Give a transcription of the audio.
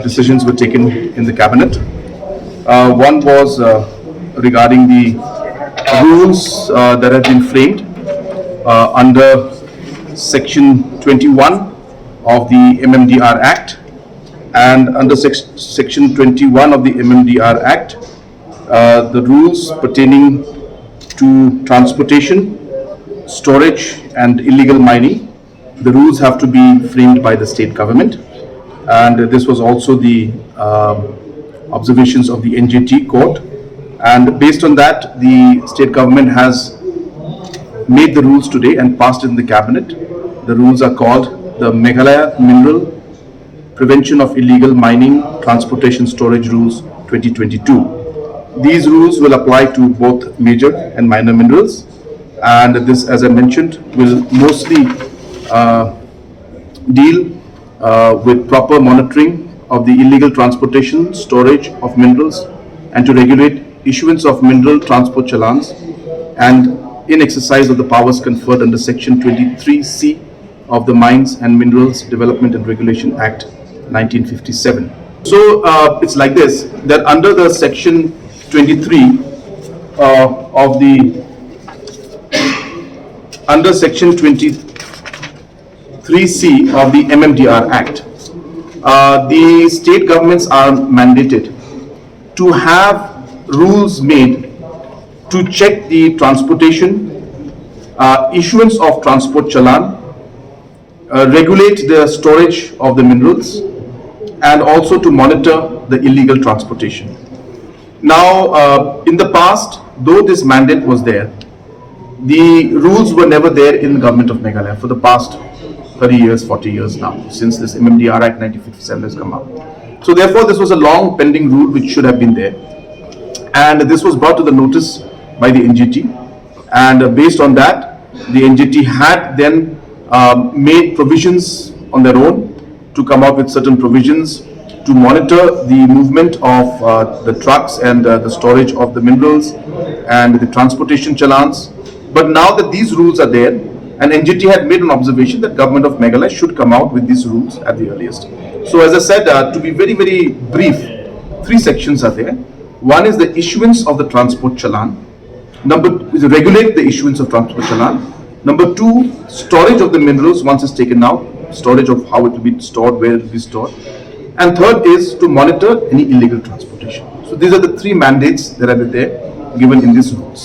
decisions were taken in the cabinet. One was regarding the rules that have been framed under Section 21 of the MMDR Act, and under Section 21 of the MMDR Act, the rules pertaining to transportation, storage and illegal mining, the rules have to be framed by the state government, and this was also the observations of the NJT court, and based on that the state government has made the rules today and passed in the cabinet. The rules are called the Meghalaya Mineral Prevention of Illegal Mining Transportation Storage Rules 2022. These rules will apply to both major and minor minerals, and this, as I mentioned, will mostly deal with proper monitoring of the illegal transportation, storage of minerals, and to regulate issuance of mineral transport challans, and in exercise of the powers conferred under Section 23C of the Mines and Minerals Development and Regulation Act 1957. So it's like this, that under the Section 23 of the under Section 23C of the MMDR Act, the state governments are mandated to have rules made to check the transportation, issuance of transport challan, regulate the storage of the minerals, and also to monitor the illegal transportation. Now, in the past, though this mandate was there, the rules were never there in the government of Meghalaya for the past 30 years, 40 years now, since this MMDR Act 1957 has come out. So therefore, this was a long pending rule which should have been there. And this was brought to the notice by the NGT. And based on that, the NGT had then made provisions on their own to come up with certain provisions to monitor the movement of the trucks and the storage of the minerals and the transportation challans. But now that these rules are there, and NGT had made an observation that government of Meghalaya should come out with these rules at the earliest. So as I said, to be very, very brief, 3 sections are there. One is the issuance of the transport challan. Number is regulate the issuance of transport challan. Number 2, storage of the minerals once it's taken out, storage of how it will be stored, where it will be stored. And third is to monitor any illegal transportation. So these are the 3 mandates that are there given in these rules.